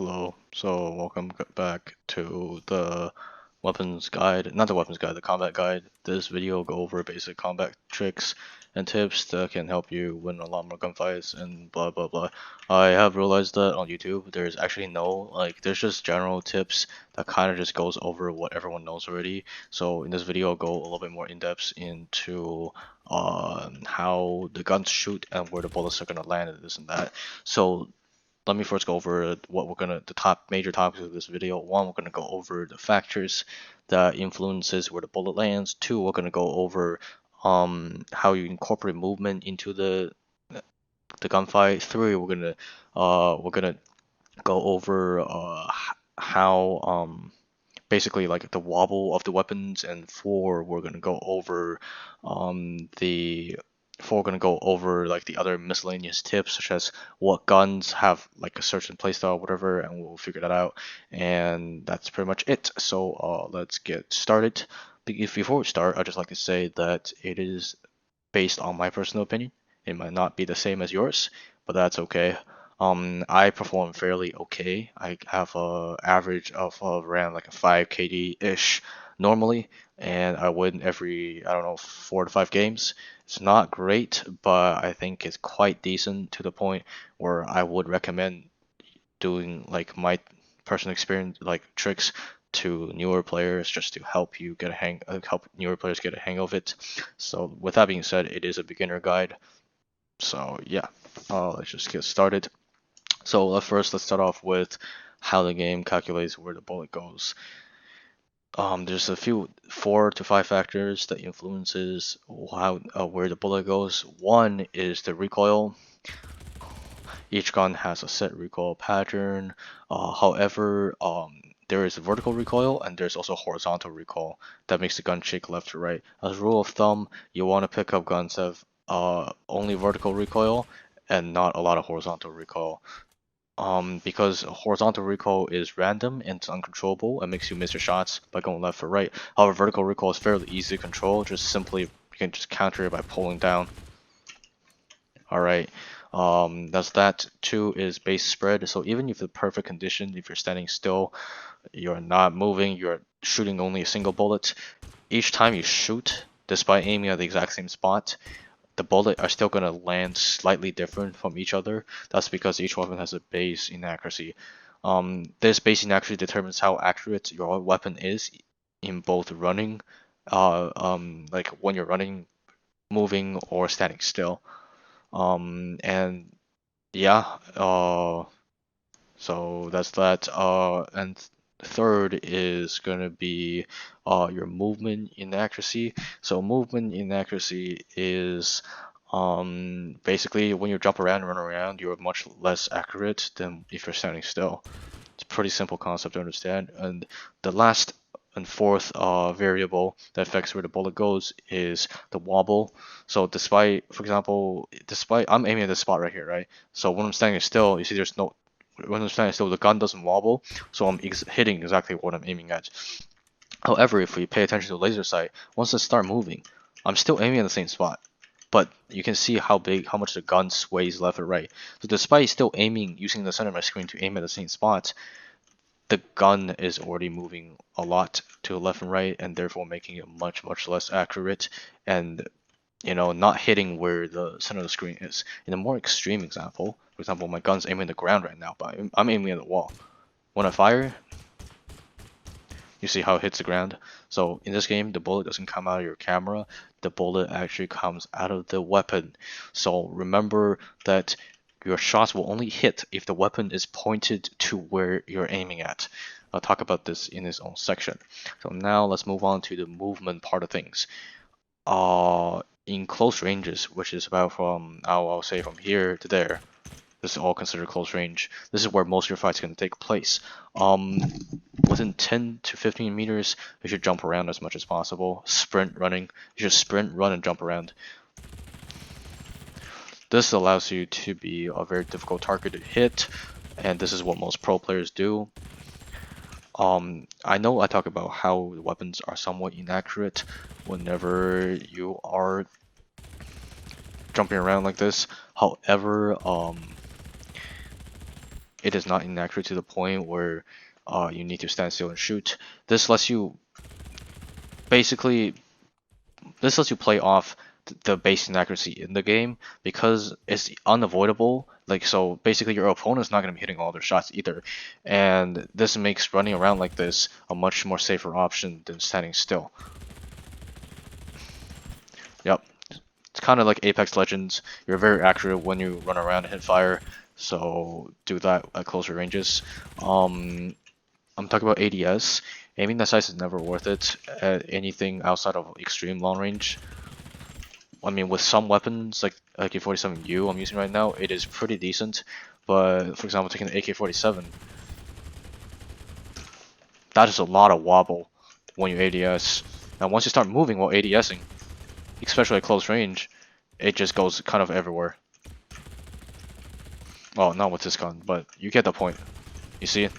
Hello, so welcome back to the weapons guide, not the weapons guide, the combat guide. This video will go over basic combat tricks and tips that can help you win a lot more gunfights and blah blah blah. I have realized that on YouTube there's actually there's just general tips that kind of just goes over what everyone knows already. So in this video I'll go a little bit more in depth into how the guns shoot and where the bullets are gonna land and this and that. So let me first go over the top major topics of this video. One, we're gonna go over the factors that influences where the bullet lands. Two, we're gonna go over how you incorporate movement into the gunfight. Three, we're gonna go over how basically like the wobble of the weapons, and four, we're gonna go over the we're gonna go over like the other miscellaneous tips, such as what guns have like a certain playstyle, whatever, and we'll figure that out. And that's pretty much it. So let's get started. Before we start, I'd just like to say that it is based on my personal opinion. It might not be the same as yours, but that's okay. I perform fairly okay. I have a average of around like a 5 KD ish normally, and I win every, I don't know, 4 to 5 games. It's not great, but I think it's quite decent to the point where I would recommend doing like my personal experience, like tricks to newer players, just to help you get a help newer players get a hang of it. So with that being said, it is a beginner guide. So yeah, let's just get started. So let's start off with how the game calculates where the bullet goes. There's a few 4 to 5 factors that influences how where the bullet goes. One is the recoil. Each gun has a set recoil pattern. However, there is vertical recoil and there's also horizontal recoil that makes the gun shake left to right. As a rule of thumb, you want to pick up guns that have only vertical recoil and not a lot of horizontal recoil. Because horizontal recoil is random and it's uncontrollable and makes you miss your shots by going left or right. However, vertical recoil is fairly easy to control. You can just counter it by pulling down. Alright, that's that. Two is base spread. So even if the perfect condition, if you're standing still, you're not moving, you're shooting only a single bullet, each time you shoot, despite aiming at the exact same spot, the bullet are still going to land slightly different from each other. That's because each weapon has a base inaccuracy. This base inaccuracy determines how accurate your weapon is in both running, like when you're running, moving, or standing still. And yeah, so that's that. And third is gonna be your movement inaccuracy. So movement inaccuracy is basically when you jump around and run around, you're much less accurate than if you're standing still. It's a pretty simple concept to understand. And the last and fourth variable that affects where the bullet goes is the wobble. So for example, I'm aiming at this spot right here, right? So when I'm standing still, you see when I'm standing still, the gun doesn't wobble, so I'm hitting exactly what I'm aiming at. However, if we pay attention to the laser sight, once it starts moving, I'm still aiming at the same spot, but you can see how much the gun sways left or right. So despite still aiming, using the center of my screen to aim at the same spot, the gun is already moving a lot to the left and right, and therefore making it much less accurate, and not hitting where the center of the screen is. In a more extreme example, for example, my gun's aiming at the ground right now, but I'm aiming at the wall. When I fire, you see how it hits the ground. So in this game, the bullet doesn't come out of your camera, the bullet actually comes out of the weapon. So remember that your shots will only hit if the weapon is pointed to where you're aiming at. I'll talk about this in its own section. So now let's move on to the movement part of things. In close ranges, which is about from, I'll say from here to there, this is all considered close range. This is where most of your fights are going to take place. Within 10 to 15 meters, you should jump around as much as possible. Sprint, running. You should sprint, run, and jump around. This allows you to be a very difficult target to hit, and this is what most pro players do. I know I talk about how the weapons are somewhat inaccurate whenever you are jumping around like this. However, it is not inaccurate to the point where you need to stand still and shoot. This lets you basically play off the base inaccuracy in the game because it's unavoidable. Like, so basically your opponent's not going to be hitting all their shots either, and this makes running around like this a much more safer option than standing still. Yep, it's kind of like Apex Legends. You're very accurate when you run around and hit fire, so do that at closer ranges. I'm talking about ADS. Aiming that size is never worth it at anything outside of extreme long range. I mean, with some weapons like AK-47U I'm using right now, it is pretty decent. But for example, taking the AK-47, that is a lot of wobble when you ADS. Now, once you start moving while ADSing, especially at close range, it just goes kind of everywhere. Well, not with this gun, but you get the point. You see it?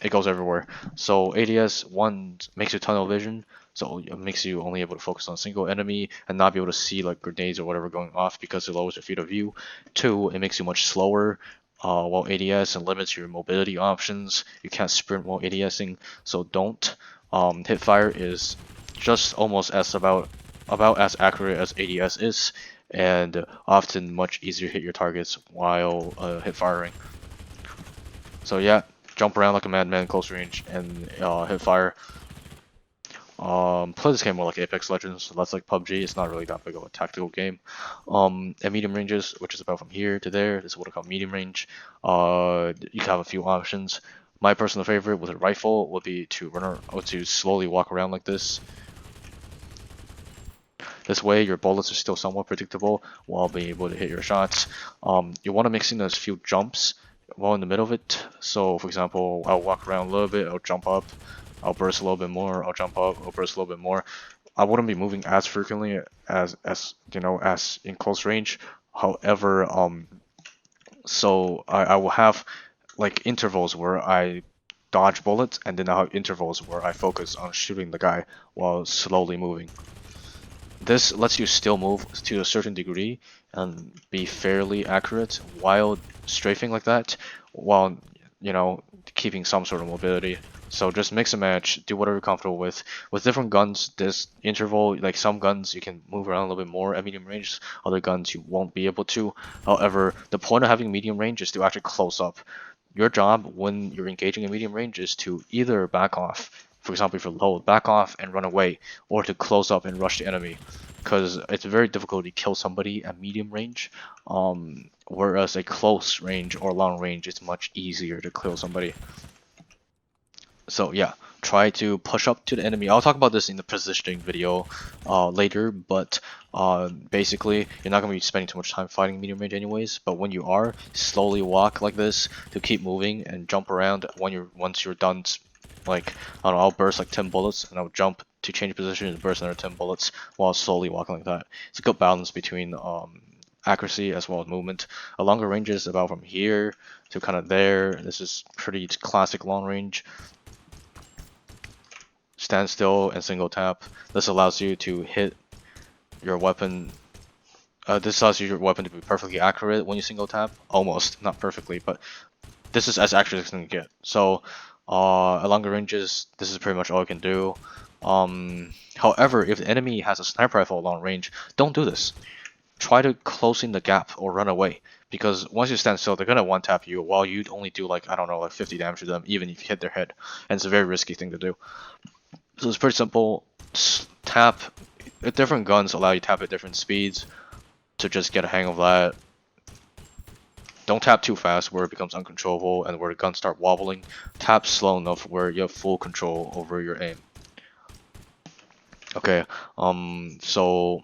It goes everywhere. So ADS, one, makes you tunnel vision, so it makes you only able to focus on a single enemy and not be able to see like grenades or whatever going off because it lowers your field of view. Two, it makes you much slower while ADS and limits your mobility options. You can't sprint while ADSing, so don't. Hip fire is just almost as about as accurate as ADS is, and often much easier to hit your targets while hip firing. So yeah, jump around like a madman close range and hit fire. Play this game more like Apex Legends, so that's like PUBG. It's not really that big of a tactical game. At medium ranges, which is about from here to there, this is what I call medium range. You can have a few options. My personal favorite with a rifle would be to to slowly walk around like this. This way, your bullets are still somewhat predictable while being able to hit your shots. You want to mix in those few jumps while in the middle of it. So, for example, I'll walk around a little bit, I'll jump up, I'll burst a little bit more, I'll jump up, I'll burst a little bit more. I wouldn't be moving as frequently as as in close range. However, so I will have like intervals where I dodge bullets, and then I'll have intervals where I focus on shooting the guy while slowly moving. This lets you still move to a certain degree and be fairly accurate while strafing like that, while keeping some sort of mobility. So just mix and match, do whatever you're comfortable with. With different guns, this interval, like some guns you can move around a little bit more at medium range, other guns you won't be able to. However, the point of having medium range is to actually close up. Your job when you're engaging in medium range is to either back off, for example, if you're low, back off and run away, or to close up and rush the enemy, because it's very difficult to kill somebody at medium range, whereas a close range or long range is much easier to kill somebody. So yeah, try to push up to the enemy. I'll talk about this in the positioning video later, but basically you're not going to be spending too much time fighting medium range anyways, but when you are, slowly walk like this to keep moving and jump around once you're done. Like, I don't know, I'll burst like 10 bullets and I'll jump to change position and burst another 10 bullets while slowly walking like that. It's a good balance between accuracy as well as movement. A longer range is about from here to kind of there. This is pretty classic long range. Stand still and single tap. This allows you to hit your weapon. This allows your weapon to be perfectly accurate when you single tap. Almost, not perfectly, but this is as accurate as it can get. So at longer ranges, this is pretty much all you can do. However, if the enemy has a sniper rifle at long range, don't do this. Try to close in the gap or run away, because once you stand still, they're gonna one tap you while you only do like, I don't know, like 50 damage to them, even if you hit their head, and it's a very risky thing to do. So it's pretty simple. Tap. Different guns allow you to tap at different speeds to just get a hang of that. Don't tap too fast where it becomes uncontrollable and where the guns start wobbling. Tap slow enough where you have full control over your aim. Okay, so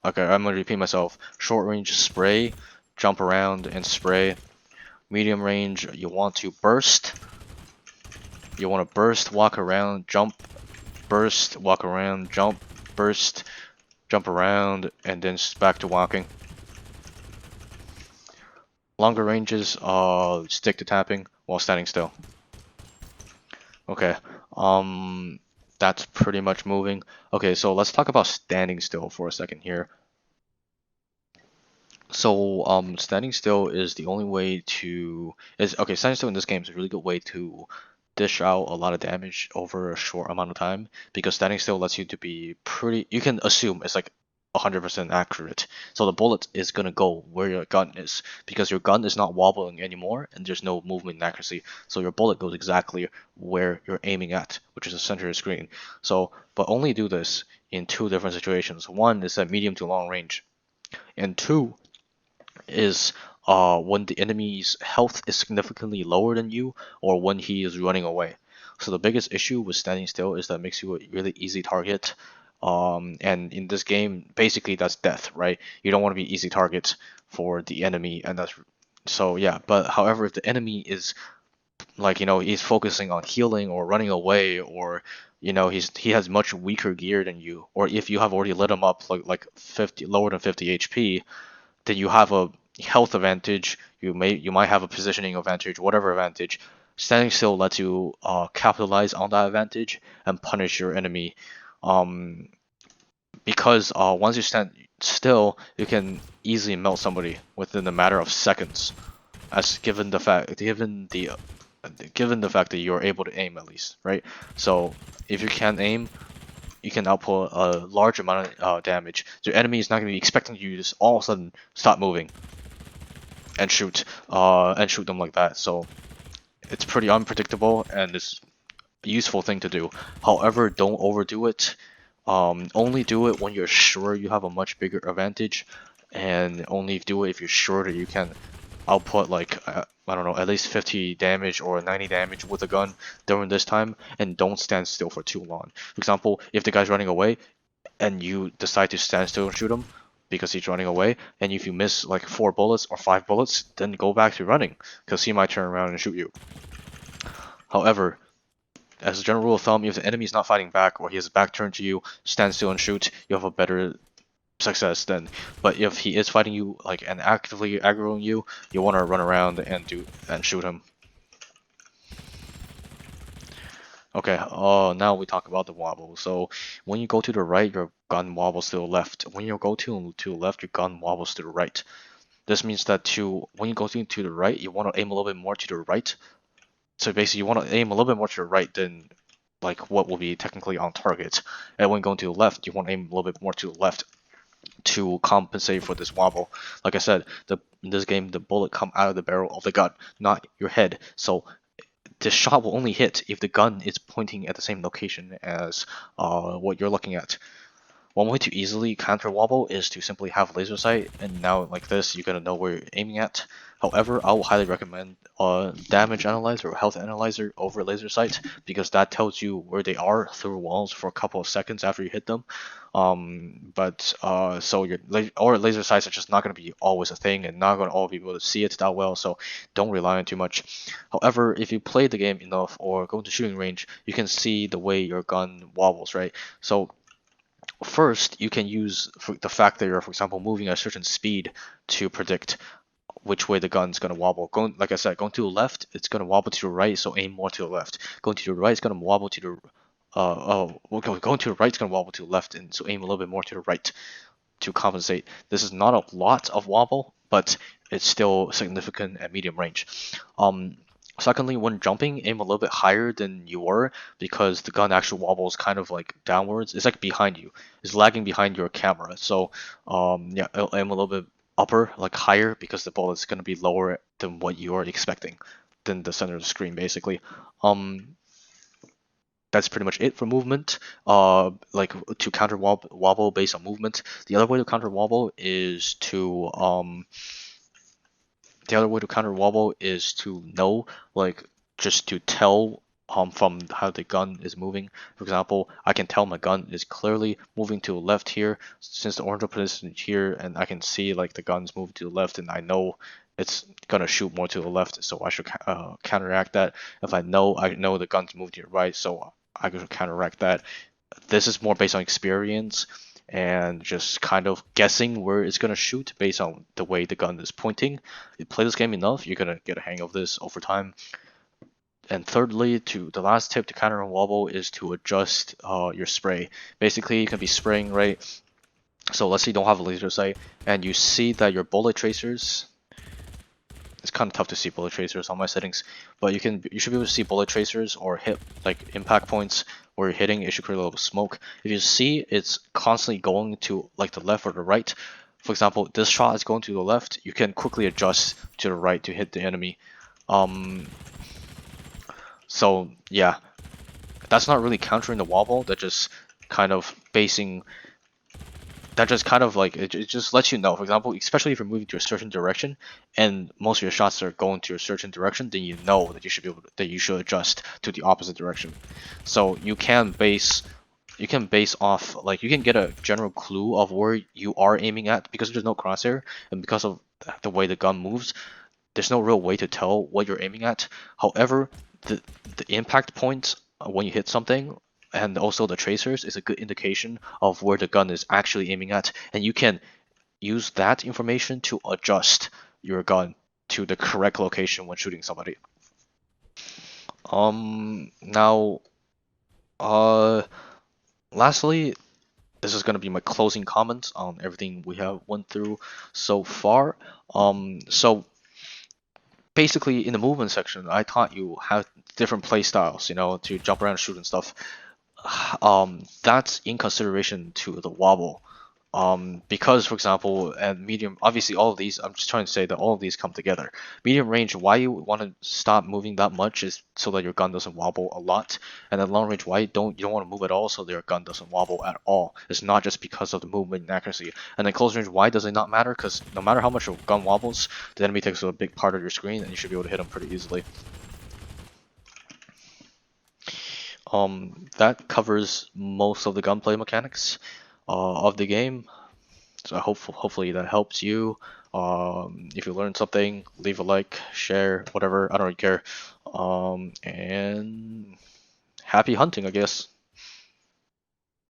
okay, I'm gonna repeat myself. Short range, spray, jump around and spray. Medium range, you want to burst. You want to burst, walk around, jump, burst, walk around, jump, burst, jump around, and then back to walking. Longer ranges, stick to tapping while standing still. Okay, that's pretty much moving. Okay, so let's talk about standing still for a second here. So standing still is the only way to standing still in this game is a really good way to dish out a lot of damage over a short amount of time, because standing still lets you to be pretty, you can assume it's like 100% accurate. So the bullet is gonna go where your gun is, because your gun is not wobbling anymore and there's no movement accuracy. So your bullet goes exactly where you're aiming at, which is the center of the screen. So, but only do this in two different situations. One is at medium to long range, and two is when the enemy's health is significantly lower than you, or when he is running away. So the biggest issue with standing still is that it makes you a really easy target. And in this game, basically that's death, right? You don't want to be easy target for the enemy, and that's so yeah. But however, if the enemy is like, he's focusing on healing or running away, or he has much weaker gear than you, or if you have already lit him up like 50 lower than 50 HP, then you have a health advantage. You might have a positioning advantage, whatever advantage. Standing still lets you capitalize on that advantage and punish your enemy. Um, because once you stand still, you can easily melt somebody within a matter of seconds. As given the fact that you're able to aim at least, right? So if you can aim, you can output a large amount of damage. The enemy is not going to be expecting you to just all of a sudden stop moving and shoot them like that. So it's pretty unpredictable, and it's a useful thing to do. However, don't overdo it. Only do it when you're sure you have a much bigger advantage, and only do it if you're sure that you can output like I don't know, at least 50 damage or 90 damage with a gun during this time, and don't stand still for too long. For example, if the guy's running away and you decide to stand still and shoot him because he's running away, and if you miss like 4 bullets or 5 bullets, then go back to running, because he might turn around and shoot you. However, as a general rule of thumb, if the enemy is not fighting back or he has his back turned to you, stand still and shoot, you have a better success then. But if he is fighting you like and actively aggroing you, you want to run around and shoot him. Okay, now we talk about the wobble. So when you go to the right, your gun wobbles to the left. When you go to the left, your gun wobbles to the right. This means that when you go to the right, you want to aim a little bit more to the right. So basically, you want to aim a little bit more to the right than like what will be technically on target. And when going to the left, you want to aim a little bit more to the left to compensate for this wobble. Like I said, in this game, the bullet come out of the barrel of the gun, not your head. So the shot will only hit if the gun is pointing at the same location as what you're looking at. One way to easily counter wobble is to simply have laser sight, and now like this, you're gonna know where you're aiming at. However, I will highly recommend damage analyzer or health analyzer over laser sight, because that tells you where they are through walls for a couple of seconds after you hit them. So your laser sights are just not gonna be always a thing, and not gonna all be able to see it that well. So don't rely on too much. However, if you play the game enough or go to shooting range, you can see the way your gun wobbles, right? So first, you can use the fact that you're, for example, moving at a certain speed to predict which way the gun's gonna wobble. Like I said, going to the left, it's gonna wobble to the right, so aim more to the left. Going to the right, it's gonna wobble to the going to the right, it's gonna wobble to the left, and so aim a little bit more to the right to compensate. This is not a lot of wobble, but it's still significant at medium range. Secondly, when jumping, aim a little bit higher than you were, because the gun actually wobbles kind of like downwards. It's like behind you. It's lagging behind your camera. So yeah, aim a little bit upper, like higher, because the bullet's gonna be lower than what you are expecting, than the center of the screen, basically. That's pretty much it for movement. Like to counter wobble based on movement. The other way to counter wobble is to know, like, just to tell from how the gun is moving. For example, I can tell my gun is clearly moving to the left here, since the orange position is here, and I can see like the gun's moving to the left, and I know it's gonna shoot more to the left, so I should counteract that. If I know the gun's moving to the right, so I should counteract that. This is more based on experience and just kind of guessing where it's gonna shoot based on the way the gun is pointing. You play this game enough, you're gonna get a hang of this over time. And thirdly, the last tip to counter a wobble is to adjust your spray. Basically, you can be spraying right. So let's say you don't have a laser sight and you see that your bullet tracers, it's kind of tough to see bullet tracers on my settings, but you should be able to see bullet tracers or hit like impact points where you're hitting. It should create a little smoke. If you see it's constantly going to like the left or the right, for example, this shot is going to the left, you can quickly adjust to the right to hit the enemy. So yeah, that's not really countering the wobble. That just kind of basing that just kind of like it just lets you know, for example, especially if you're moving to a certain direction and most of your shots are going to a certain direction, then you know that you should be able to, that you should adjust to the opposite direction. So you can base off, like you can get a general clue of where you are aiming at because there's no crosshair and because of the way the gun moves. There's no real way to tell what you're aiming at. However, the impact point when you hit something and also the tracers is a good indication of where the gun is actually aiming at, and you can use that information to adjust your gun to the correct location when shooting somebody. Now, lastly, this is going to be my closing comments on everything we have went through so far. So basically in the movement section, I taught you how different play styles, you know, to jump around, shoot and stuff. That's in consideration to the wobble. Because for example, and medium, obviously all of these, I'm just trying to say that all of these come together. Medium range, why you want to stop moving that much is so that your gun doesn't wobble a lot. And then long range, why you don't want to move at all so that your gun doesn't wobble at all. It's not just because of the movement and accuracy. And then close range, why does it not matter? Because no matter how much your gun wobbles, the enemy takes a big part of your screen and you should be able to hit them pretty easily. That covers most of the gunplay mechanics of the game. So hopefully that helps you. If you learned something, leave a like, share, whatever. I don't really care. And happy hunting, I guess.